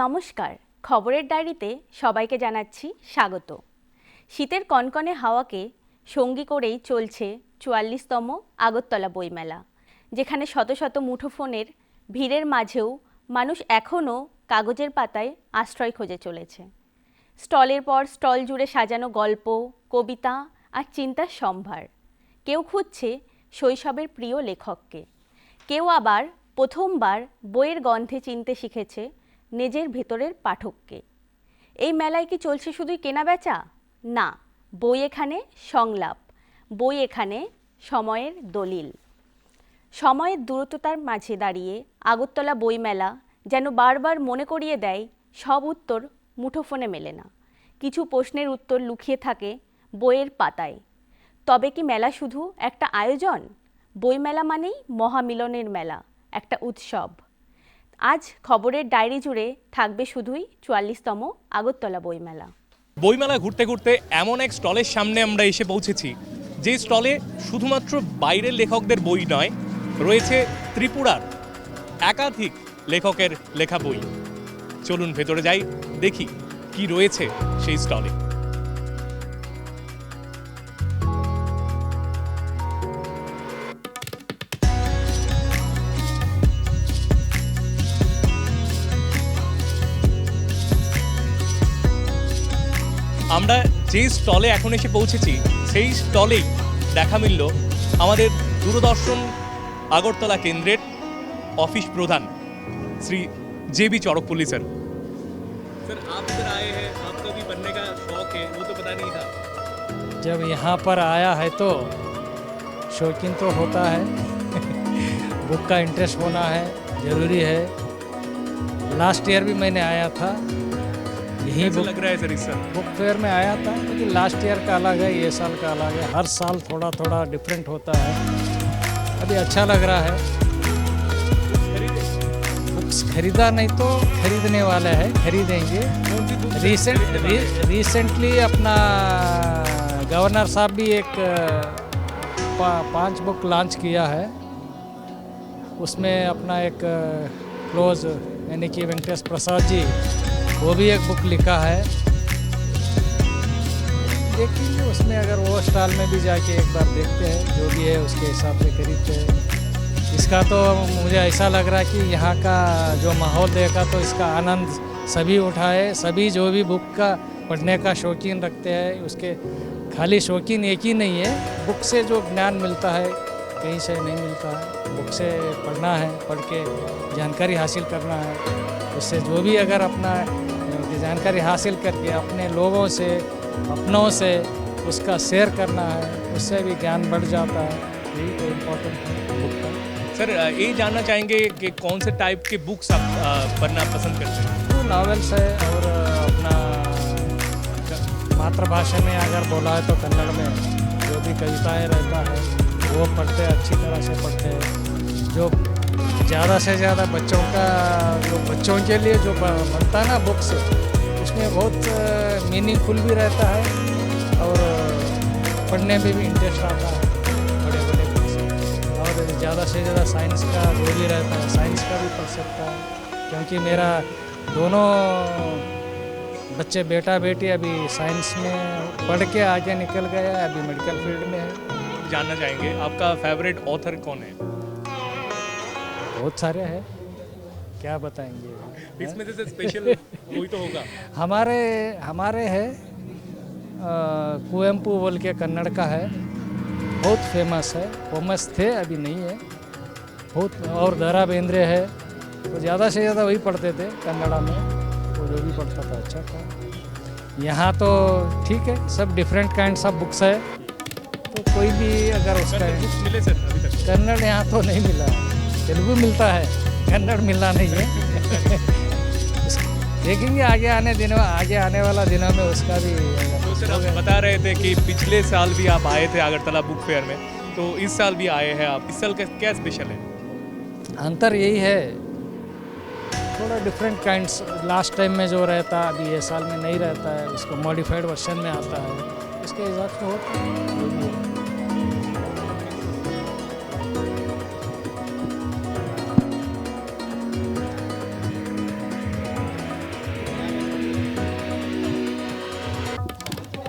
নমস্কার, খবরের ডায়েরিতে সবাইকে জানাচ্ছি স্বাগত। শীতের কনকনে হাওয়াকে সঙ্গী করেই চলছে ৪৪তম আগরতলা বইমেলা, যেখানে শত শত মুঠোফোনের ভিড়ের মাঝেও মানুষ এখনও কাগজের পাতায় আশ্রয় খুঁজে চলেছে। স্টলের পর স্টল জুড়ে সাজানো গল্প, কবিতা আর চিন্তার সম্ভার। কেউ খুঁজছে শৈশবের প্রিয় লেখককে, কেউ আবার প্রথমবার বইয়ের গন্ধে চিনতে শিখেছে নিজের ভেতরের পাঠককে। এই মেলায় কি চলছে শুধুই কেনাবেচা? না, বই এখানে সংলাপ, বই এখানে সময়ের দলিল। সময়ের দূরত্বতার মাঝে দাঁড়িয়ে আগরতলা বইমেলা যেন বারবার মনে করিয়ে দেয় সব উত্তর মুঠোফোনে মেলে না। কিছু প্রশ্নের উত্তর লুকিয়ে থাকে বইয়ের পাতায়। তবে কি মেলা শুধু একটা আয়োজন? বইমেলা মানেই মহামিলনের মেলা, একটা উৎসব। আজ খবরের ডায়েরি জুড়ে থাকবে শুধুই ৪৪তম আগরতলা বইমেলা। বইমেলা ঘুরতে ঘুরতে এমন এক স্টলের সামনে আমরা এসে পৌঁছেছি, যে স্টলে শুধুমাত্র বাইরের লেখকদের বই নয়, রয়েছে ত্রিপুরার একাধিক লেখকের লেখা বই। চলুন ভেতরে যাই, দেখি কি রয়েছে সেই স্টলে। আমরা যে স্টলে এখন এসে পৌঁছেছি, সেই স্টলেই দেখা মিলল আমাদের দূরদর্শন আগরতলা কেন্দ্রের অফিস প্রধান শ্রী JB चौरकपुली सर। सर आप इधर आए हैं, आपका भी बनने का शौक है, वो तो पता नहीं था। जब यहाँ पर आया है तो शौकीन तो होता है बुक का इंटरेस्ट होना है ज़रूरी है। लास्ट ईयर भी मैंने आया था, यही लग रहा है सर इस साल बुक फेयर में आया था, क्योंकि लास्ट ईयर का अलग है, ये साल का अलग है। हर साल थोड़ा थोड़ा डिफरेंट होता है। अभी अच्छा लग रहा है। बुक्स खरीदा नहीं तो खरीदने वाला है, खरीदेंगे। रिसेंटली अपना गवर्नर साहब भी एक 5 बुक लॉन्च किया है। उसमें अपना एक क्लोज यानी कि वेंकटेश प्रसाद जी, वो भी एक बुक लिखा है। देखेंगे उसमें, अगर वो स्टॉल में भी जाके एक बार देखते हैं, जो भी है उसके हिसाब से खरीदते हैं। इसका तो मुझे ऐसा लग रहा है कि यहाँ का जो माहौल देखा तो इसका आनंद सभी उठाए। सभी जो भी बुक का पढ़ने का शौकीन रखते हैं, उसके खाली शौकीन एक ही नहीं है, बुक से जो ज्ञान मिलता है कहीं से नहीं मिलता है। बुक से पढ़ना है, पढ़ के जानकारी हासिल करना है। उससे जो भी अगर अपना जानकारी हासिल करके अपने लोगों से, अपनों से उसका शेयर करना है, उससे भी ज्ञान बढ़ जाता है। यही तो इम्पोर्टेंट है बुक का। सर ये जानना चाहेंगे कि कौन से टाइप के बुक्स आप पढ़ना पसंद करते हैं? तो नॉवेल्स है, और अपना मातृभाषा में अगर बोला है तो कन्नड़ में जो भी कविताएं रहता है वो पढ़ते हैं, अच्छी तरह से पढ़ते हैं। जो ज़्यादा से ज़्यादा बच्चों का, जो बच्चों के लिए जो बनता है ना बुक्स, उसमें बहुत मीनिंगफुल भी रहता है और पढ़ने में भी इंटरेस्ट आता है, बड़े बड़े बुक्स। और ज़्यादा से ज़्यादा साइंस का जो भी रहता है, साइंस का भी पढ़ सकता है, क्योंकि मेरा दोनों बच्चे, बेटा बेटी अभी साइंस में पढ़ के आगे निकल गया, अभी मेडिकल फील्ड में है। जानना चाहेंगे आपका फेवरेट ऑथर कौन है? बहुत सारे हैं, क्या बताएंगे। इसमें से स्पेशल कोई तो होगा। हमारे है कुवेम्पू बोल के कन्नड़ का है, बहुत फेमस है, फेमस थे, अभी नहीं है बहुत। और दरा बेंद्रे है, तो ज़्यादा से ज़्यादा वही पढ़ते थे कन्नड़ा में, वो जो भी पढ़ता था अच्छा था। यहाँ तो ठीक है, सब डिफरेंट काइंड ऑफ बुक्स है, तो कोई भी अगर उसका बुक्स मिले सर अभी तक? कन्नड़ यहाँ तो नहीं मिला है, तेलुगु मिलता है, कन्नड़ मिलना नहीं है देखेंगे आगे आने वाला दिनों में उसका भी। तो सर आप बता रहे थे कि पिछले साल भी आप आए थे अगरतला बुक फेयर में, तो इस साल भी आए हैं आप। इस साल का क्या स्पेशल है? अंतर यही है, थोड़ा डिफरेंट काइंड्स लास्ट टाइम में जो रहता अभी ये साल में नहीं रहता है, उसको मॉडिफाइड वर्जन में आता है, उसके हिसाब से होता है।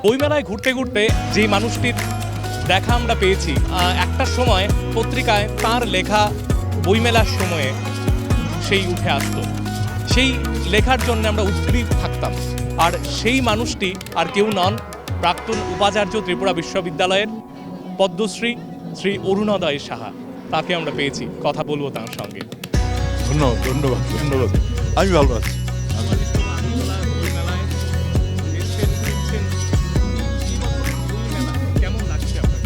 বইমেলায় ঘুরতে ঘুরতে যে মানুষটির দেখা আমরা পেয়েছি, একটা সময় পত্রিকায় তার লেখা বইমেলার সময়ে সেই উঠে আসতো, সেই লেখার জন্য আমরা উদ্গ্রীব থাকতাম। আর সেই মানুষটি আর কেউ নন, প্রাক্তন উপাচার্য ত্রিপুরা বিশ্ববিদ্যালয়ের পদ্মশ্রী শ্রী অরুণোদয় সাহা। তাকে আমরা পেয়েছি, কথা বলবো তার সঙ্গে। ধন্যবাদ ধন্যবাদ ধন্যবাদ, আমি ভালো আছি।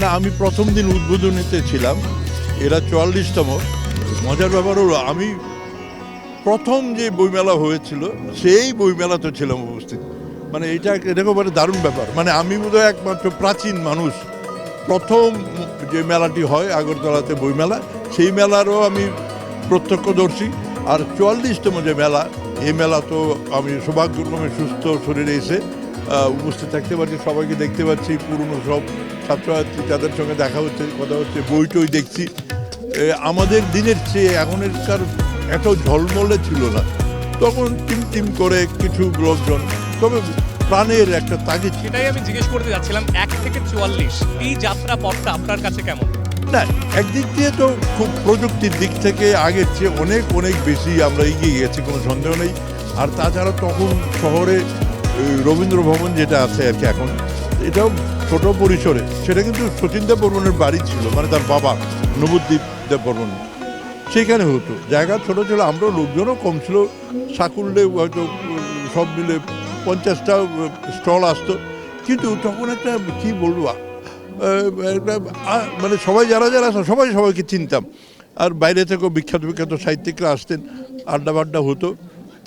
না, আমি প্রথম দিন উদ্বোধনীতে ছিলাম, এরা 44তম। মজার ব্যাপার হলো আমি প্রথম যে বইমেলা হয়েছিল সেই বইমেলাতে ছিলাম উপস্থিত। মানে এটা একেবারে দারুণ ব্যাপার। মানে আমি বোধহয় একমাত্র প্রাচীন মানুষ, প্রথম যে মেলাটি হয় আগরতলাতে বইমেলা, সেই মেলারও আমি প্রত্যক্ষদর্শী। আর 44তম যে মেলা, এই মেলা তো আমি সৌভাগ্যক্রমে সুস্থ শরীরে এসে উপস্থিত থাকতে পারছি, সবাইকে দেখতে পাচ্ছি, পুরনো সব ছাত্রছাত্রী, তাদের সঙ্গে দেখা হচ্ছে, কথা হচ্ছে, বই টই দেখছি। আমাদের দিনের চেয়ে এখনকার এত ঝলমলে ছিল না, তখন টিম করে কিছু লোকজন, তবে প্রাণের একটা তাগিদ। সেটাই আমি জিজ্ঞেস করতে যাচ্ছিলাম, 1 থেকে 44 এই যাত্রা পথটা আপনার কাছে কেমন? না, একদিক দিয়ে তো খুব প্রযুক্তির দিক থেকে আগের চেয়ে অনেক অনেক বেশি আমরা এগিয়ে গেছি, কোনো সন্দেহ নেই। আর তাছাড়া তখন শহরে রবীন্দ্র ভবন যেটা আছে আর কি এখন, এটাও ছোট পরিসরে, সেটা কিন্তু শচীন দেব বর্মনের বাড়ি ছিল, মানে তার বাবা নবদ্বীপ দেব বর্মন, সেখানে হতো। জায়গা ছোট ছিল, আমরাও লোকজনও কম ছিল, সাকুল্যে হয়তো সব মিলে 50টা স্টল আসতো। কিন্তু তখন একটা কী বলবো, মানে সবাই যারা যারা সবাই সবাইকে চিনতাম। আর বাইরে থেকেও বিখ্যাত বিখ্যাত সাহিত্যিকরা আসতেন, আড্ডা বাড্ডা হতো।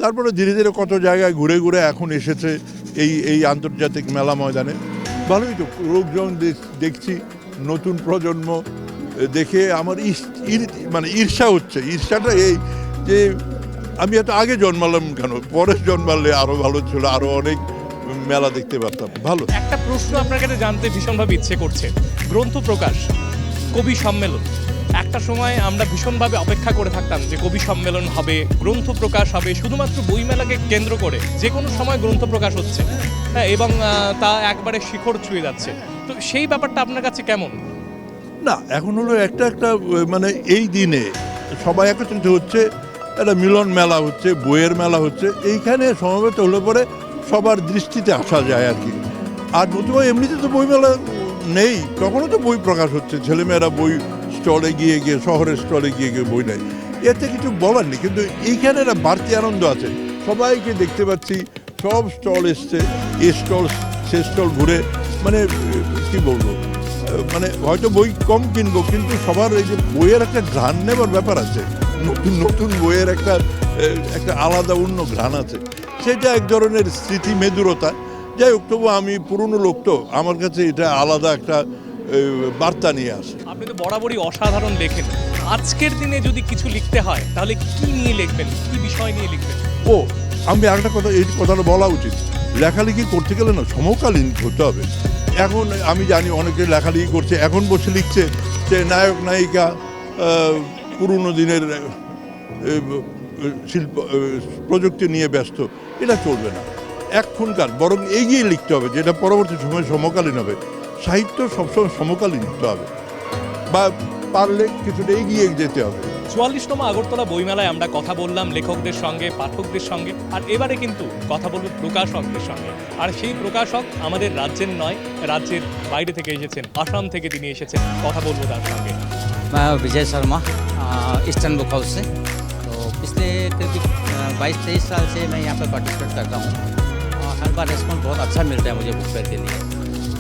তারপরে ধীরে ধীরে কত জায়গায় ঘুরে ঘুরে এখন এসেছে এই আন্তর্জাতিক মেলা ময়দানে। ভালোই তো লোকজন দেখছি, নতুন প্রজন্ম দেখে আমার মানে ঈর্ষা হচ্ছে। ঈর্ষাটা এই যে আমি এত আগে জন্মালাম কেন, পরে জন্মালে আরও ভালো ছিল, আরও অনেক মেলা দেখতে পারতাম। ভালো। একটা প্রশ্ন আপনার কাছে জানতে ভীষণভাবে ইচ্ছে করছে, গ্রন্থ প্রকাশ, কবি সম্মেলন, একটা সময় আমরা ভীষণভাবে অপেক্ষা করে থাকতাম যে কবি সম্মেলন হবে, গ্রন্থ প্রকাশ হবে, শুধুমাত্র বইমেলাকে কেন্দ্র করে যে কোনো সময় গ্রন্থ প্রকাশ হচ্ছে, হ্যাঁ, এবং তা একবারে শিখর ছুঁয়ে যাচ্ছে। তো সেই ব্যাপারটা আপনার কাছে কেমন? না, এখন হলো একটা মানে এই দিনে সবাই একত্রিত হচ্ছে, একটা মিলন মেলা হচ্ছে, বইয়ের মেলা হচ্ছে, এইখানে সমবেত হলে পরে সবার দৃষ্টিতে আসা যায় আর কি। আর নতুবা এমনিতে তো বই মেলা নেই, তখনও তো বই প্রকাশ হচ্ছে, ছেলেমেয়েরা বই স্টলে গিয়ে শহরের স্টলে গিয়ে বই নেয়, এতে কিছু বলার নেই। কিন্তু এইখানে একটা বাড়তি আনন্দ আছে, সবাইকে দেখতে পাচ্ছি, সব স্টল এসছে, এ স্টল সে স্টল ঘুরে, মানে কি বলবো, মানে হয়তো বই কম কিনবো, কিন্তু সবার এই যে বইয়ের একটা ঘ্রাণ নেবার ব্যাপার আছে, নতুন নতুন বইয়ের একটা আলাদা অন্য ঘ্রাণ আছে, সেটা এক ধরনের স্মৃতি মেদুরতা। যাই হোক, তবু আমি পুরনো লোক তো, আমার কাছে এটা আলাদা একটা বার্তা নিয়ে আসে। আপনি তো বরাবরই অসাধারণ লেখেন, আজকের দিনে যদি কিছু লিখতে হয় তাহলে কি নিয়ে লিখবেন, কি বিষয় নিয়ে লিখবেন? ও, আমি একটা কথা, এই কথাটা বলা উচিত, লেখালেখি করতে গেলে না সমকালীন হতে হবে। এখন আমি জানি অনেকে লেখালেখি করছে, এখন বসে লিখছে যে নায়ক নায়িকা পুরনো দিনের শিল্প প্রযুক্তি নিয়ে ব্যস্ত, এটা চলবে না। এখনকার বরং এগিয়ে লিখতে হবে, যেটা পরবর্তী সময় সমকালীন হবে। সাহিত্য সবসময় সমকালীন লিখতে হবে, বা পারলে কিছুটা এগিয়ে যেতে হবে। 44তম আগরতলা বইমেলায় আমরা কথা বললাম লেখকদের সঙ্গে, পাঠকদের সঙ্গে, আর এবারে কিন্তু কথা বলবো প্রকাশকদের সঙ্গে। আর সেই প্রকাশক আমাদের রাজ্যের নয়, রাজ্যের বাইরে থেকে এসেছেন, আসাম থেকে তিনি এসেছেন, কথা বলবো তার সঙ্গে। मैं Vijay Sharma, eastern book house से। तो पिछले करीब 22-23 साल से मैं यहाँ पर पार्टिसिपेट करता हूँ, और हर बार रिस्पॉन्स बहुत अच्छा मिलता है मुझे बुक फेयर के लिए।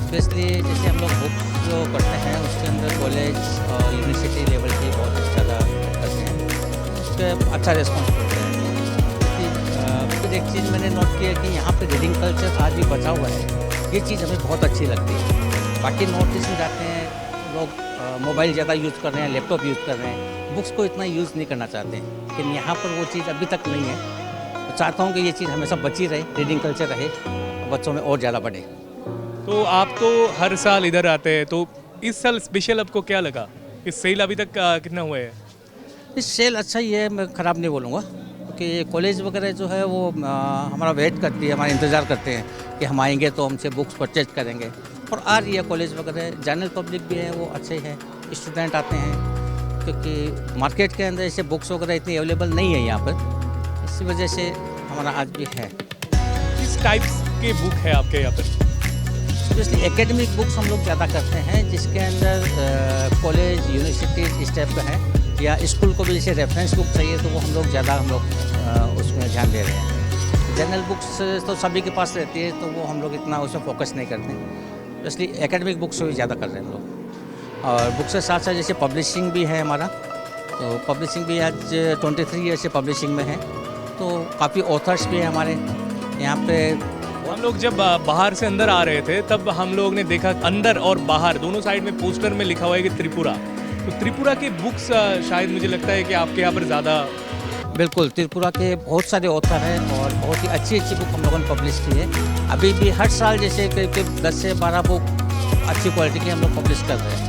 स्पेशली जैसे हम लोग बुक जो करते हैं उसके अंदर कॉलेज और यूनिवर्सिटी लेवल की बहुत ज़्यादा करते हैं, उस पर अच्छा रिस्पॉन्स मिलता है। फिर एक चीज़ मैंने नोट किया कि यहाँ पे रीडिंग कल्चर आज भी बचा हुआ है, ये चीज़ हमें बहुत अच्छी लगती है। बाकी नॉर्थ ईस्ट में जाते हैं लोग मोबाइल ज़्यादा यूज़ कर रहे हैं, लैपटॉप यूज़ कर रहे हैं, बुक्स को इतना यूज़ नहीं करना चाहते हैं, लेकिन यहाँ पर वो चीज़ अभी तक नहीं है। तो चाहता हूँ कि ये चीज़ हमेशा बची रहे, रीडिंग कल्चर रहे, बच्चों में और ज़्यादा बढ़े। तो आप तो हर साल इधर आते हैं, तो इस साल स्पेशल आपको क्या लगा? इस सेल अभी तक कितना हुए है? इस सेल अच्छा ही है, मैं ख़राब नहीं बोलूँगा, क्योंकि कॉलेज वगैरह जो है वो हमारा वेट करती है, हमारा इंतज़ार करते हैं कि हम आएंगे तो हमसे बुक्स परचेज करेंगे, और आ रही है कॉलेज वगैरह। जनरल पब्लिक भी है वो अच्छे हैं, स्टूडेंट आते हैं, क्योंकि मार्केट के अंदर ऐसे बुक्स वगैरह इतनी अवेलेबल नहीं है यहाँ पर, इसी वजह से हमारा आज भी है। किस टाइप्स के बुक है आपके यहाँ पर? स्पेशली एकेडमिक बुक्स हम लोग ज़्यादा करते हैं, जिसके अंदर कॉलेज यूनिवर्सिटी इस टाइप का है, या स्कूल को भी जैसे रेफरेंस बुक चाहिए तो वो हम लोग उसमें ध्यान दे रहे हैं। जनरल बुक्स तो सभी के पास रहती है तो वो हम लोग इतना उसमें फोकस नहीं करते हैं, इसलिए एकेडमिक बुक्स भी ज़्यादा कर रहे हैं हम लोग। और बुक्स के साथ साथ जैसे पब्लिशिंग भी है हमारा, तो पब्लिशिंग भी आज 23 ईयर से पब्लिशिंग में है, तो काफ़ी ऑथर्स भी हैं हमारे यहाँ पे। हम लोग जब बाहर से अंदर आ रहे थे तब हम लोग ने देखा अंदर और बाहर दोनों साइड में पोस्टर में लिखा हुआ है कि त्रिपुरा, तो त्रिपुरा के बुक्स शायद मुझे लगता है कि आपके यहाँ पर ज़्यादा। बिल्कुल, त्रिपुरा के बहुत सारे ऑथर हैं और बहुत ही अच्छी अच्छी बुक हम लोगों ने पब्लिश की है। अभी भी हर साल जैसे करीब 10 से 12 बुक अच्छी क्वालिटी की हम लोग पब्लिश कर रहे हैं।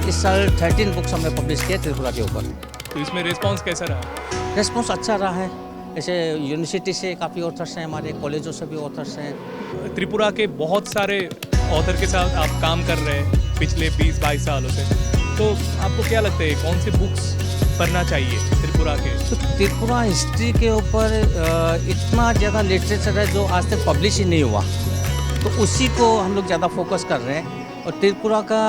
इस साल 13 बुक्स हमने पब्लिश किए त्रिपुरा के ऊपर। तो इसमें रिस्पांस कैसा रहा? रिस्पॉन्स अच्छा रहा है, जैसे यूनिवर्सिटी से काफ़ी ऑथर्स हैं, हमारे कॉलेजों से भी ऑथर्स हैं। त्रिपुरा के बहुत सारे ऑथर के साथ आप काम कर रहे हैं पिछले 20-22 सालों से, तो आपको क्या लगता है कौन सी बुक्स पढ़ना चाहिए त्रिपुरा के? तो त्रिपुरा हिस्ट्री के ऊपर इतना ज़्यादा लिटरेचर है जो आज तक पब्लिश ही नहीं हुआ, तो उसी को हम लोग ज़्यादा फोकस कर रहे हैं। और त्रिपुरा का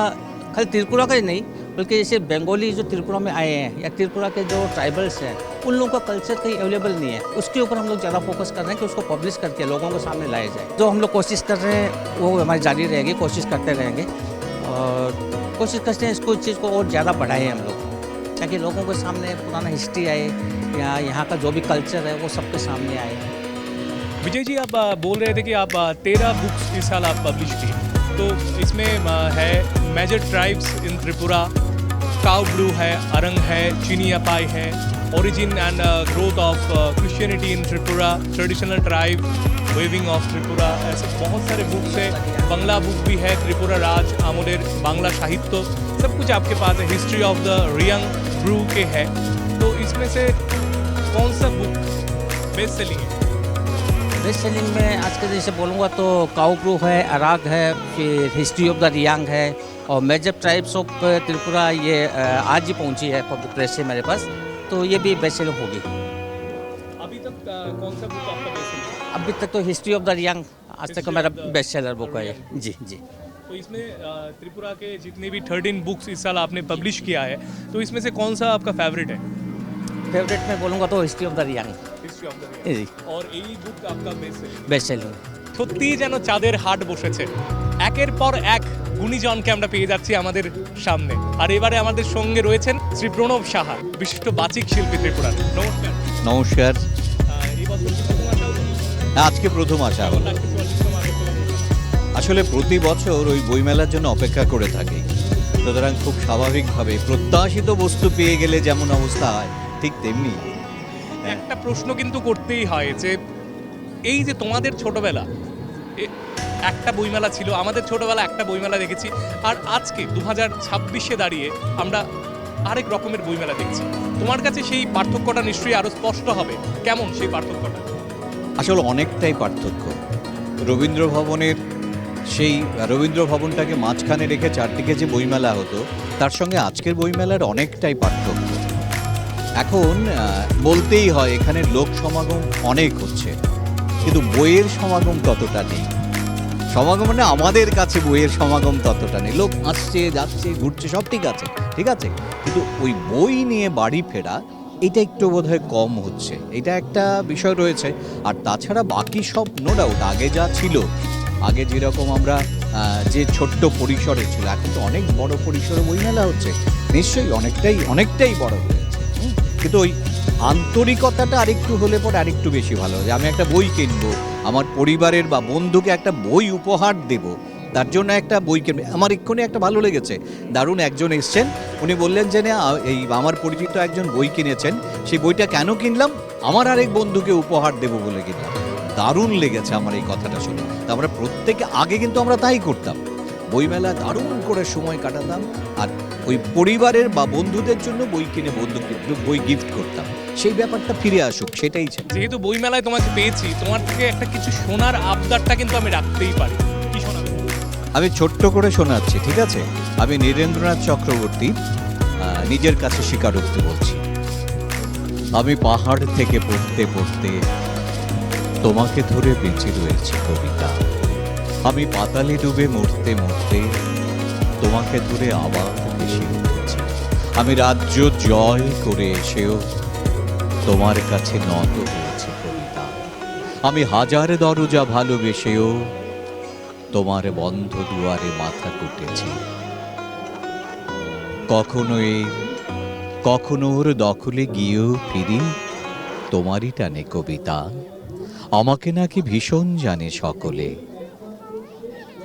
खाली त्रिपुरा का ही नहीं, बल्कि जैसे बंगाली जो त्रिपुरा में आए हैं या त्रिपुरा के जो ट्राइबल्स हैं, उन लोगों का कल्चर कहीं अवेलेबल नहीं है, उसके ऊपर हम लोग ज़्यादा फोकस कर रहे हैं कि उसको पब्लिश करके लोगों के सामने लाया जाए। जो हम लोग कोशिश कर रहे हैं वो हमारी जारी रहेगी, कोशिश करते रहेंगे और कोशिश करते हैं इसको इस चीज़ को और ज़्यादा बढ़ाएं हम लोग, ताकि लोगों के सामने पुराना हिस्ट्री आए या यहाँ का जो भी कल्चर है वो सबके सामने आए। विजय जी, आप बोल रहे थे कि आप 13 बुक्स इस साल आप पब्लिश किए, तो इसमें है मेजर ट्राइब्स इन त्रिपुरा, काउ ब्लू है, अरंग है, चिनियापाई है, origin and growth of Christianity in Tripura, traditional tribe, weaving of Tripura, ऐसे बहुत सारे बुक्स हैं। बांग्ला बुक भी है, त्रिपुरा राज आमोलेर बांग्ला साहित्य, सब कुछ आपके पास है। हिस्ट्री ऑफ द रियंग ब्रू के है, तो इसमें से कौन सा बुक बेस्ट सेलिंग है? बेस्ट सेलिंग में आज के जैसे बोलूँगा तो काउ ब्रू है, अराग है, फिर हिस्ट्री ऑफ द रियांग है, और मेजर ट्राइब्स ऑफ त्रिपुरा ये आज ही पहुंची है प्रेस से मेरे पास, तो ये भी बेस्ट सेलिंग होगी। अभी तक कौन सा बुक आपका बेस्ट सेलिंग है? अभी तक तो हिस्ट्री ऑफ द रियांग आज तक का मेरा बेस्ट सेलर बुक है। जी जी। तो इसमें त्रिपुरा के जितने भी 13 बुक्स इस साल आपने पब्लिश किया है, तो इसमें से कौन सा आपका फेवरेट है? फेवरेट में बोलूँगा तो history of the Riang. History of the जी, और এই বুক आपका बेस्ट सेलिंग? Best selling. সত্যিই যেন চাঁদের হাট বসেছে, একের পর এক গুণীজনকে আমরা পেয়ে যাচ্ছি আমাদের সামনে। আর এবারে আমাদের সঙ্গে রয়েছেন শ্রী প্রণব সাহা, বিশিষ্ট বাচিক শিল্পী ত্রিপুরার। নমস্কার। নমস্কার। এই বছর কি প্রথম আসা হলো? আজকে প্রথম আসা হলো। আজকে 44তম আগরতলা বইমেলা। আসলে প্রতি বছর ওই বইমেলার জন্য অপেক্ষা করে থাকি, সুতরাং খুব স্বাভাবিকভাবে প্রত্যাশিত বস্তু পেয়ে গেলে যেমন অবস্থা হয় ঠিক তেমনি। একটা প্রশ্ন কিন্তু করতেই হয় যে এই যে তোমাদের ছোটবেলা একটা বইমেলা ছিল, আমাদের ছোটবেলা একটা বইমেলা দেখেছি, আর আজকে 2026-এ দাঁড়িয়ে আমরা আরেক রকমের বইমেলা দেখছি। তোমার কাছে সেই পার্থক্যটা নিশ্চয়ই আরো স্পষ্ট হবে, কেমন সেই পার্থক্যটা? আসলে অনেকটাই পার্থক্য। রবীন্দ্র ভবনের সেই রবীন্দ্র ভবনটাকে মাঝখানে রেখে চারদিকে যে বইমেলা হতো, তার সঙ্গে আজকের বইমেলার অনেকটাই পার্থক্য। এখন বলতেই হয় এখানে লোক সমাগম অনেক হচ্ছে, কিন্তু বইয়ের সমাগম ততটা নেই। সমাগম মানে আমাদের কাছে বইয়ের সমাগম ততটা নেই। লোক আসছে, যাচ্ছে, ঘুরছে, সব ঠিক আছে, ঠিক আছে, কিন্তু ওই বই নিয়ে বাড়ি ফেরা এটা একটু বোধহয় কম হচ্ছে, এটা একটা বিষয় রয়েছে। আর তাছাড়া বাকি সব নো ডাউট আগে যা ছিল, আগে যেরকম আমরা যে ছোট্ট পরিসরে ছিল, এখন তো অনেক বড় পরিসরে বইমেলা হচ্ছে, নিশ্চয়ই অনেকটাই বড় হয়েছে। কিন্তু ওই আন্তরিকতাটা আরেকটু হলে পরে আরেকটু বেশি ভালো হয়। আমি একটা বই কিনবো, আমার পরিবারের বা বন্ধুকে একটা বই উপহার দেব, তার জন্য একটা বই কিনবে। আমার এক্ষুনি একটা ভালো লেগেছে, দারুণ একজন এসছেন, উনি বললেন যে না এই আমার পরিচিত একজন বই কিনেছেন, সেই বইটা কেন কিনলাম, আমার আরেক বন্ধুকে উপহার দেব বলে কিনলাম। দারুণ লেগেছে আমার এই কথাটা শুনে। তো আমরা প্রত্যেকে আগে কিন্তু আমরা তাই করতাম, বইমেলা দারুণ করে সময় কাটাতাম, আর ওই পরিবারের বা বন্ধুদের জন্য বই কিনে বই গিফট করতাম। সেই ব্যাপারটা ফিরে আসুক, সেটাই চাই। যেহেতু বইমেলায় তোমাকে পেয়েছি, তোমার থেকে একটা কিছু শোনার আবদারটা কিন্তু আমি রাখতেই পারি। কি শোনাবে? আমি ছোট্ট করে শোনাচ্ছি, ঠিক আছে? আমি নীরেন্দ্রনাথ চক্রবর্তী নিজের কাছে স্বীকারোক্তি বলছি। আমি পাহাড় থেকে পড়তে পড়তে তোমাকে ধরে বেঁচে রয়েছি কবিতা। আমি পাতালে ডুবে মরতে মরতে তোমাকে ধরে আবার ভেসে উঠেছি। আমি রাজ্য জয় করে এসেও তোমার কাছে নত হয়েছে কবিতা। আমি হাজার দরজা ভালোবেসেও তোমার বন্ধ দুয়ারে মাথা কুটেছি। কখনো ওর দখলে গিয়েও ফিরি তোমারই টানে কবিতা। আমাকে নাকি ভীষণ জানে সকলে,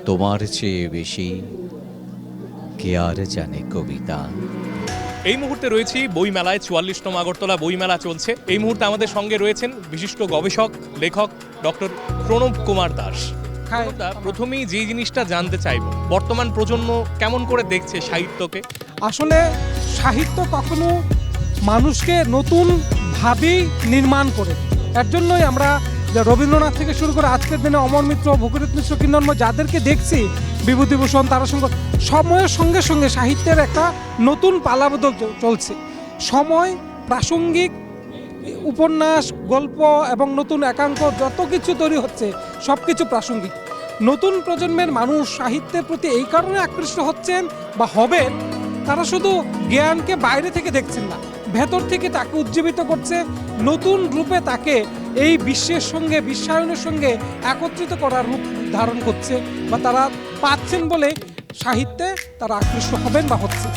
তোমার চেয়ে বেশি কে আর জানে কবিতা। এই মুহূর্তে রয়েছি বইমেলায়, 44তম আগরতলা বইমেলা চলছে। এই মুহূর্তে আমাদের সঙ্গে রয়েছেন বিশিষ্ট গবেষক লেখক ডক্টর প্রণব কুমার দাস। প্রথমেই যে জিনিসটা জানতে চাইব, বর্তমান প্রজন্ম কেমন করে দেখছে সাহিত্যকে? আসলে সাহিত্য কখনো মানুষকে নতুন ভাবেই নির্মাণ করে। এর জন্যই আমরা রবীন্দ্রনাথ থেকে শুরু করে আজকের দিনে অমর মিত্র, ভূপতিনাথ মিশ্র, কিন্নর যাদেরকে দেখছি, বিভূতিভূষণ, তারাশঙ্কর, সময়ের সঙ্গে সঙ্গে সাহিত্যের একটা নতুন পালাবদল চলছে। সময়, প্রাসঙ্গিক উপন্যাস, গল্প এবং নতুন একাঙ্ক যত কিছু তৈরি হচ্ছে সব কিছু প্রাসঙ্গিক। নতুন প্রজন্মের মানুষ সাহিত্যের প্রতি এই কারণে আকৃষ্ট হচ্ছেন বা হবেন, তারা শুধু জ্ঞানকে বাইরে থেকে দেখছেন না, ভেতর থেকে তাকে উজ্জীবিত করছে, নতুন রূপে তাকে এই বিশ্বের সঙ্গে, বিশ্বায়নের সঙ্গে একত্রিত করার রূপ ধারণ করছে বা তারা পাচ্ছেন বলে সাহিত্যে তারা আকৃষ্ট হবেন বা হচ্ছে।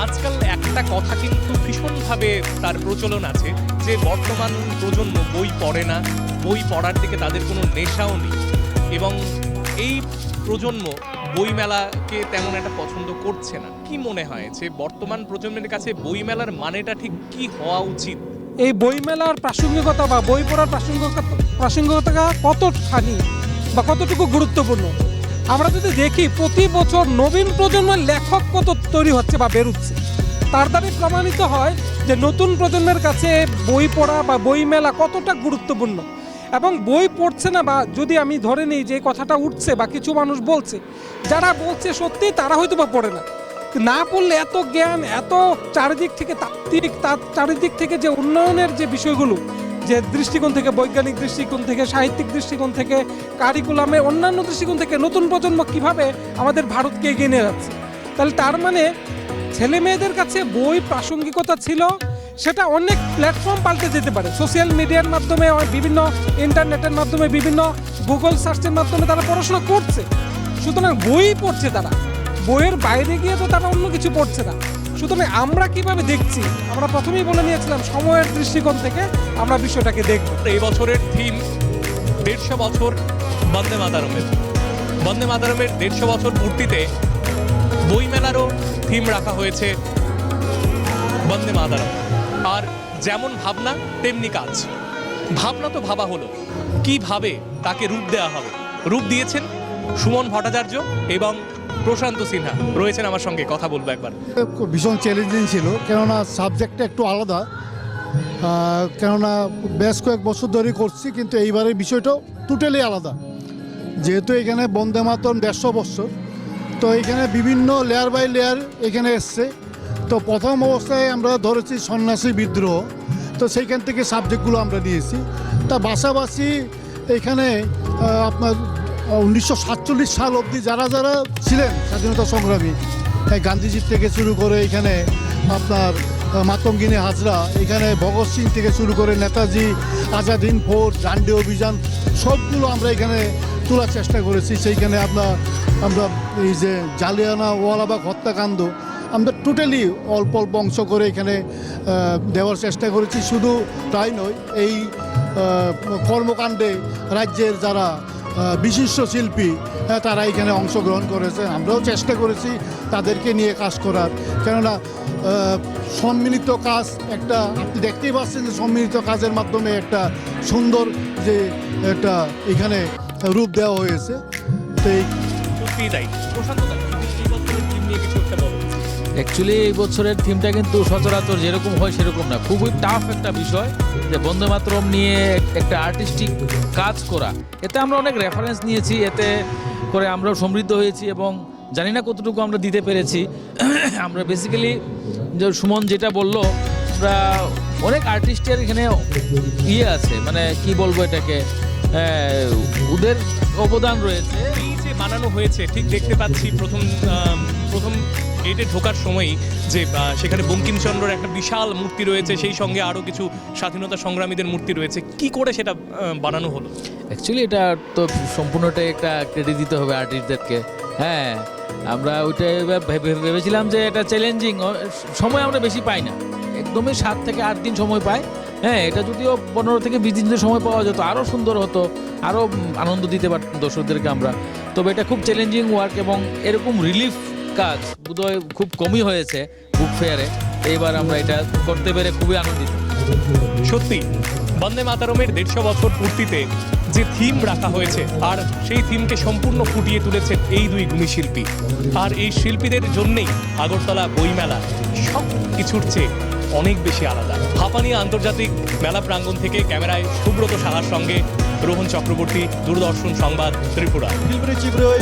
আজকাল একটা কথা কিন্তু ভীষণভাবে তার প্রচলন আছে যে বর্তমান প্রজন্ম বই পড়ে না, বই পড়ার দিকে তাদের কোনো নেশাও নেই, এবং এই প্রজন্ম বইমেলাকে তেমন একটা পছন্দ করছে না। কি মনে হয় যে বর্তমান প্রজন্মের কাছে বইমেলার মানেটা ঠিক কি হওয়া উচিত? এই বইমেলার প্রাসঙ্গিকতা বা বই পড়ার প্রাসঙ্গিকতা কতখানি বা কতটুকু গুরুত্বপূর্ণ আমরা যদি দেখি, প্রতি বছর নবীন প্রজন্মের লেখক কত তৈরি হচ্ছে বা বেরোচ্ছে, তার দ্বারা প্রমাণিত হয় যে নতুন প্রজন্মের কাছে বই পড়া বা বইমেলা কতটা গুরুত্বপূর্ণ। এবং বই পড়ছে না, বা যদি আমি ধরে নিই যে কথাটা উঠছে বা কিছু মানুষ বলছে, যারা বলছে সত্যি তারা হয়তো বা পড়ে না। না পড়লে এত জ্ঞান, এত চারিদিক থেকে তাত্ত্বিক, তার চারিদিক থেকে যে উন্নয়নের যে বিষয়গুলো, যে দৃষ্টিকোণ থেকে, বৈজ্ঞানিক দৃষ্টিকোণ থেকে, সাহিত্যিক দৃষ্টিকোণ থেকে, কারিকুলামে অন্যান্য দৃষ্টিকোণ থেকে নতুন প্রজন্ম কিভাবে আমাদের ভারতকে এগিয়ে নিয়ে যাচ্ছে, তাহলে তার মানে ছেলে মেয়েদের কাছে বই প্রাসঙ্গিকতা ছিল, সেটা অনেক প্ল্যাটফর্ম পাল্টে যেতে পারে। সোশ্যাল মিডিয়ার মাধ্যমে, বিভিন্ন ইন্টারনেটের মাধ্যমে, বিভিন্ন গুগল সার্চের মাধ্যমে তারা পড়াশোনা করছে, সুতরাং বই পড়ছে তারা, বইয়ের বাইরে গিয়ে তো তারা অন্য কিছু পড়ছে না। সুতরাং আমরা কিভাবে দেখছি, আমরা প্রথমেই বলে নিয়েছিলাম সময়ের দৃষ্টিকোণ থেকে আমরা বিষয়টাকে দেখব। এই বছরের থিম 150 বছর বন্দে মাতরমের। বন্দে মাতরমের 150 বছর পূর্তিতে বইমেলারও থিম রাখা হয়েছে বন্দে মাতরম। আর যেমন ভাবনা তেমনি কাজ। ভাবনা তো ভাবা হলো, কিভাবে তাকে রূপ দেওয়া হবে, রূপ দিয়েছেন সুমন ভট্টাচার্য এবং প্রশান্ত সিনহা রয়েছেন আমার সঙ্গে, কথা বলবো একবার। ভীষণ চ্যালেঞ্জিং ছিল, কেননা সাবজেক্টটা একটু আলাদা, কেননা বেশ কয়েক বছর ধরে করছি, কিন্তু এইবারের বিষয়টাও টোটালি আলাদা। যেহেতু এখানে বন্দে মাতরম 150 বছর, তো এখানে বিভিন্ন লেয়ার বাই লেয়ার এখানে এসছে। তো প্রথম অবস্থায় আমরা ধরেছি সন্ন্যাসী বিদ্রোহ, তো সেইখান থেকে সাবজেক্টগুলো আমরা নিয়েছি। তা পাশাপাশি এখানে আপনার 1947 সাল অবধি যারা যারা ছিলেন স্বাধীনতা সংগ্রামী, গান্ধীজির থেকে শুরু করে এখানে আপনার মাতঙ্গিনী হাজরা, এখানে ভগৎ সিং থেকে শুরু করে নেতাজি, আজাদ হিন্দ ফৌজ, ডান্ডি অভিযান, সবগুলো আমরা এখানে তোলার চেষ্টা করেছি। সেইখানে আমরা এই যে জালিয়ানওয়ালাবাগ হত্যাকাণ্ড আমরা টোটালি অল্প অল্প অংশ করে এখানে দেওয়ার চেষ্টা করেছি। শুধু তাই নয়, এই কর্মকাণ্ডে রাজ্যের যারা বিশিষ্ট শিল্পী তারা এখানে অংশগ্রহণ করেছে, আমরাও চেষ্টা করেছি তাদেরকে নিয়ে কাজ করার। কেননা সম্মিলিত কাজ একটা, আপনি দেখতেই পাচ্ছেন যে সম্মিলিত কাজের মাধ্যমে একটা সুন্দর যে একটা এখানে রূপ দেওয়া হয়েছে। তো এই পেয়ে যাই। প্রশান্ত দা, যদি এই বছরের থিম নিয়ে কিছু একটা বলো। অ্যাকচুয়ালি এই বছরের থিমটা কিন্তু সচরাচর যেরকম হয় সেরকম না, খুবই টাফ একটা বিষয় যে বন্দে মাতরম নিয়ে একটা আর্টিস্টিক কাজ করা। এতে আমরা অনেক রেফারেন্স নিয়েছি, এতে করে আমরাও সমৃদ্ধ হয়েছি এবং জানি না কতটুকু আমরা দিতে পেরেছি। আমরা বেসিক্যালি যে সুমন যেটা বললো, আমরা অনেক আর্টিস্টের এখানে আছে, মানে কি বলবো এটাকে, ওদের অবদান রয়েছে। এই যে বানানো হয়েছে, ঠিক দেখতে পাচ্ছি প্রথম গেটে ঢোকার সময়ই যে সেখানে বঙ্কিমচন্দ্রের একটা বিশাল মূর্তি রয়েছে, সেই সঙ্গে আরও কিছু স্বাধীনতা সংগ্রামীদের মূর্তি রয়েছে। কি করে সেটা বানানো হলো? অ্যাকচুয়ালি এটা তো সম্পূর্ণটাই একটা ক্রেডিট দিতে হবে আর্টিস্টদেরকে। হ্যাঁ, আমরা ওইটা ভেবেছিলাম যে এটা চ্যালেঞ্জিং, সময় আমরা বেশি পাই না, একদমই 7 থেকে 8 দিন সময় পাই। হ্যাঁ, এটা যদিও 15 থেকে 20 দিনের সময় পাওয়া যেত আরও সুন্দর হতো, আরও আনন্দ দিতে পারতাম দর্শকদেরকে আমরা। তবে এটা খুব চ্যালেঞ্জিং ওয়ার্ক এবং এরকম রিলিফ কাজ বোধহয় খুব কমই হয়েছে বুক ফেয়ারে। এইবার আমরা এটা করতে পেরে খুবই আনন্দিত। সত্যি বন্দে মাতরমের 150 বছর পূর্তিতে যে থিম রাখা হয়েছে, আর সেই থিমকে সম্পূর্ণ ফুটিয়ে তুলেছেন এই দুই গুণী শিল্পী। আর এই শিল্পীদের জন্যেই আগরতলা বইমেলা সব কিছুর চেয়ে অনেক বেশি আলাদা। হাঁপানিয়া আন্তর্জাতিক মেলা প্রাঙ্গণ থেকে ক্যামেরায় সুব্রত সাহার সঙ্গে রোহন চক্রবর্তী, দূরদর্শন সংবাদ, ত্রিপুরা। फिल्ब्रै चिब्रै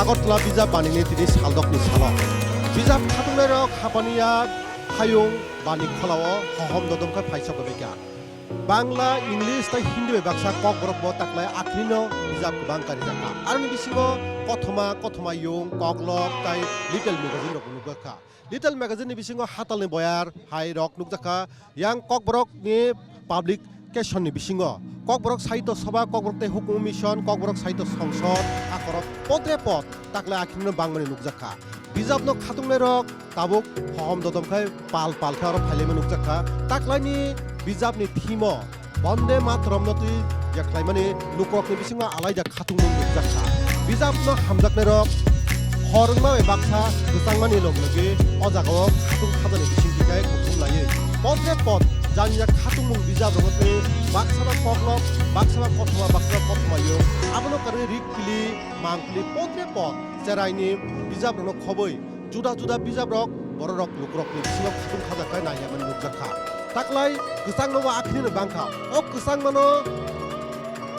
आगरतला बिजाब बानिने दिनै सालदकनि सालाव बिजाब खादुंनाय रक हापानिया हायुं बानि खलाव हहम ददमखै फाइसक बेका बांला इंग्लिश ताइ हिन्दी बाक्सा कक बरक ब ताकलाय आखनिनो बिजाब गोबां कारि जाका आरो बिसिङाव कथमा युं ककलक ताइ लिटल मेगाजिन रक नुगखा लिटल मेगाजिन नि बिसिङाव हातालनि बयार हाइ रक नुगजाखा यां कक बरक नि पाब्लिक केसननि बिसिङाव ककबरक साहित्य सभा ककबरक हुकुम मिशन ककबरक साहित्य संसद आखरक पद्रे पद ताकले आखिनो बांगमनि नुगजाखा बिजाबनो खातुंनाय रक ताबुक हहम ददमखाय पाल पालखा आरो फाइलेमनि नुगजाखा ताकलायनि बिजाबनि थीम बन्दे मातरम नतुइ जेख्लायमानि लुकरकनि बिसिङाव आलायदा खातुंनो नुगजाखा बिजाबनो हामजाकनाय रक हरंमा बाक्सा गोसांमानि लगे अजागाव खातुं खाजानि बिसिंथिखाय खुथुम लायो पद्रे पद जानिया खातुंमुं बिजाब रगतनि बाक्साबा ककलक बाक्साबा कथमा यो आबनो करनि रिकपिलि मांपलि पद्रे पद जेराइनि बिजाब रनो खबै जुदा जुदा बिजाब रक बर रक लुकरकनि बिसिङाव खातुं खाजाखाय नायामानि नुगजाखा ताकलाय गोसांनोबा आखिनिनो बांखा अ गोसांमानो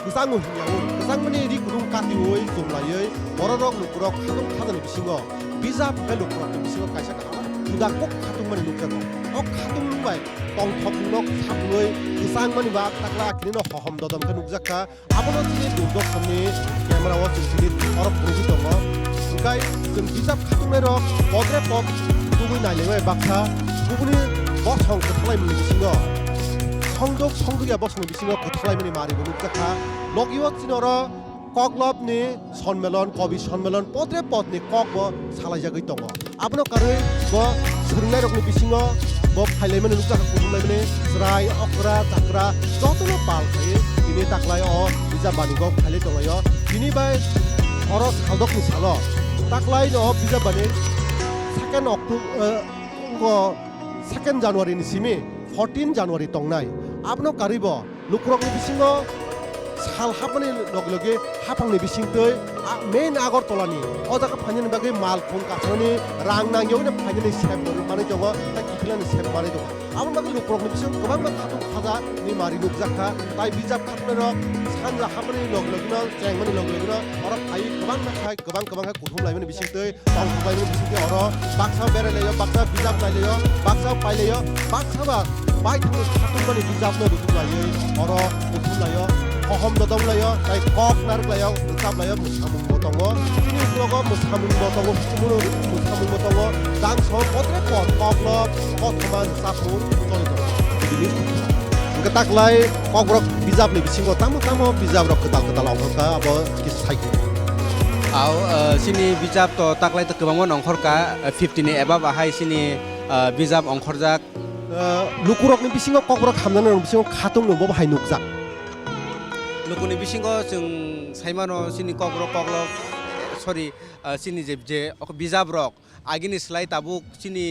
गोसांनो हियाव गोसांमानि रिकुरुं कातिवै जुमलायै बर रक लुकरक खातुं खाजानि बिसिङाव बिजाब फाय लुकरकनि बिसिङाव कायसा खालामा जुदा कक खातुंमानि नुगजाखा अ खातुंबाय तंथबनक साबलै गोसांमानि बा ताकला आखिनिनो हहम ददमखौ नुगजाखा आबनो दिनै दूरदर्शननि केमेराव जोंनि अरब प्रभि दङ ओंखाय जों बिजाब खातुंनाय रक पद्रे पद गुबै नायलायबाय बाक्सा गुबुननि बसं खोथालायमोननि बिसिङाव संदगिया बसंनि बिसिङाव खोथालायमोननि मारिबो नुगजाखा लगियो चिनर ककलबनि सन्मेलन कवि सन्मेलन पद्रे पदनि ककबो सालायजागै दङ आबनो कारै ब सोलोंनाय रकनि बिसिङाव ब फाइलायमानि नुगजाखा खुथुमलायमानि ज्राय अकरा जाक्रा जतनो पाल खायो दिनै ताकलाय अ बिजाब बानिगाव फाइलाय दङयो दिनै बाय अर सालदकनि साल ताकलाय न बिजाब बानि 2 जानुवारिनि सिमि 14 जानुवारि तंनाय आबनो कारिब लुकरकनि बिसिङाव साल हाबनि लगे हाफांनि बिसिंतै मेन आगरतलानि अजाका फाइनानि बागै मालफुं काथनि रां नांगियावनो फाइनानि सेप माने दङ ता किफिलानि सेप माने दङ आबो बागै लुकरकनि बिसिं गोबां खातु खाजा नि मारि नुगजाखा ताइ बिजाब खातनो रक सानजा हाबनि लगनो जेंमानि लगनो अर फाइ गोबां कुथुमलायमानि बिसिंतै पाउलायमानि बिसिंतै अर बाक्सा बेरायलायो बाक्सा बिजाब नायलायो बाक्सा पाइलायो बाक्साबा बायथांनि खातुमनि बिजाबनो दुथुमलायो अर कुथुमलायो हहम ददमलायो ताइ कक नारलायो गोसाबलायो मुसामुंबो दङ दिनै उनाव मुसामुंबो दङ मुसामुंबो दङ दांस पद्रे पद ककलब कथमान साफुर चलि दङ दिनै ताकलाय ककरक बिजाबनि बिसिङाव तामो बिजाब रक कदाल अंखरका अब किस साइको आव सिनि बिजाब तो ताकलाय तो गोबां अंखरका 50 नि एबा बाहाय सिनि बिजाब अंखरजाक लुकुरकनि बिसिङाव ककरक खामनानै बिसिङाव खातुंनोबो बाहाय नुगजाक लुकुनि बिसिङाव जों साइमानो सिनि ककलक सरि सिनि जे बिजाब रक आगिनि स्लाइ ताबुक सिनि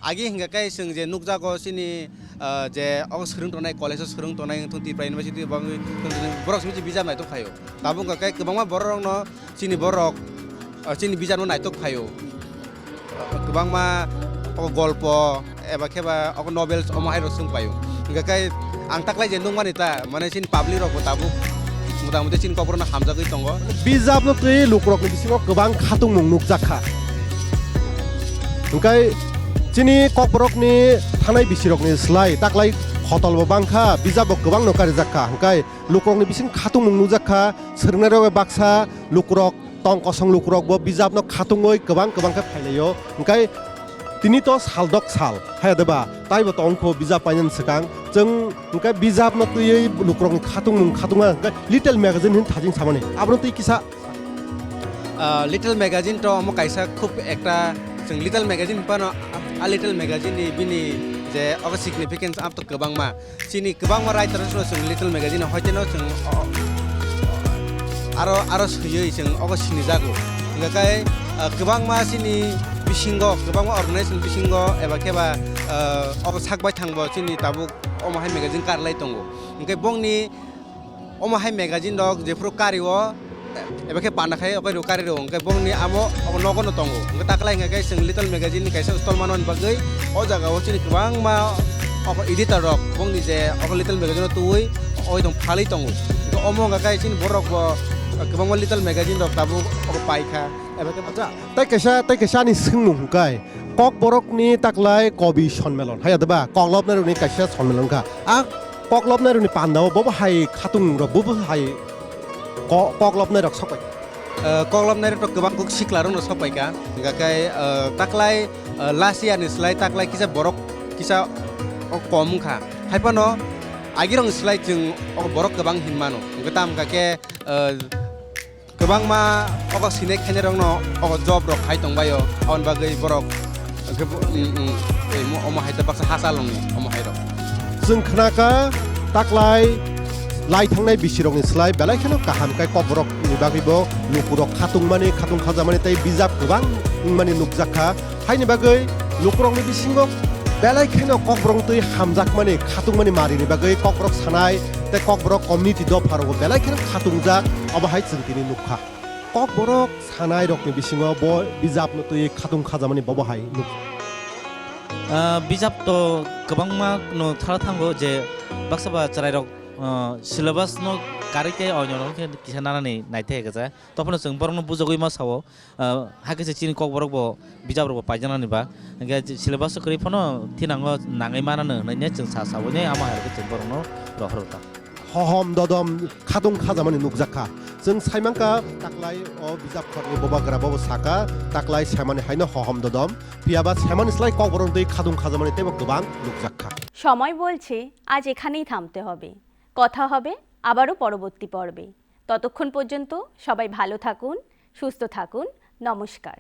आगे हिंगाखाय जों जे नुगजागो सिनि जे सोलोंथनाय कलेजाव सोलोंथनाय इउनिभार्सिटि बरक बिजाब नाय दंखायो ताबुक गोबां बर'नो सिनि बरक sini bijar no naitok phayo kebang ma golpo eba kheba novels omahai ro sung payo gakai ang taklai je nung manita mane sini public rok tabu muta sini kopro na hamja goi tongo bijab no tui lukrok ni bisingo gobang khatung mung nukjakha hingkai chini kokborok ni thanai bisirok ni slai taklai hotol bo bangkha bijab bo gobang nokari jakha hingkai lukrok ni bising khatung mung nukjakha sernai rok baksa lukrok tong kosong lukrok bo bijab no khatungoi gobang kha phailayo hingkai tini to saldok sal haideba taibo tongko bijab painen sekang jeng hingkai bijab no tui lukrok ni khatunga little magazine hin thajing samane abro tui kisa little magazine to mo kaisa khub ekta जों little magazine पानो a little magazine नि बिनि जे अग सिगनिफिकेंस आप तो गोबां मा सिनि गोबां मा राइटार्स जों लिटल मैगजीन हयतेनो जों आरो सयै जों अग सिनि जागो गाय गोबां मा सिनि बिसिंगो गोबां मा अर्गानाइजेशन बिसिंगो एबा केबा अग साकबाय थांबो सिनि ताबु अमाहाय मैगजीन कारलाय दंगो ओंखाय बंनि अमाहाय मैगजीन दग जेफ्रो कारिओ eba ke panakai okai rukari ro ngkai bongni amo nogo no tongo ngkai taklai ngkai sing little magazine ni kaisa stol manon bagai o jaga o chini kwang ma oko editor rok bongni je oko little magazine tuoi oi dong phali tongo ko omo ngkai chini borok bo kwang ma little magazine rok tabu oko paikha eba ke acha tai kaisa ni singnu hingkai kok borok ni taklai kobi sonmelon hayadeba koklop na ni kaisa sonmelon ka a koklop na ni pandao bo hai khatung ro bo hai koklop na rok sokai koklop na rok kwang kuk siklarong no sopai ka ngakai taklai lasia ni slai taklai kisa borok kisa kom kha haipano agirong slai jeng borok kwang hinmano ngatam ka ke kwang ma oko sinek khanerong no oko job rok hai tongbayo on bagai borok mo omo haita baksa hasalong ni omo hairo जों खोनाका ताक्लाय lai thangnai bisirok ni slai belai kheno kaham kai kobrok ni bagibo lukurok khatung khajamani tai bijab gobang mani nukjakha haini bagai lukurok ni bisingo belai kheno kobrong tui hamjak mani khatung mani mari ni bagai kobrok sanai te kobrok community do pharogo belai kheno khatungjak aba hai chungtini nukha kobrok sanai rok ni bisingo bo bijab no tui khatung khajamani bobo hai nuk bijab to gobangma no thara thango je baksaba charairok syllabus no karite onyo ke kisana ni naite gaja topno जों borno bujogoi ma sawo hakese chini kok borok bo bijab ro paijana ni ba ga syllabus kri phono tinango nangai manano nanya जों sa sawo ne ama har ke जों borno rohrota hohom dodom khatung khajamani nukjakha जों saimangka taklai o bijab khorni bobagra bobo saka taklai saimani haino hohom dodom piaba saimani slai kok borong dei khatung khajamani tebo gobang nukjakha সময় বলছে আজ এখানেই থামতে হবে কথা হবে আবারও পরবর্তী পর্বে ততক্ষণ পর্যন্ত সবাই ভালো থাকুন সুস্থ থাকুন নমস্কার।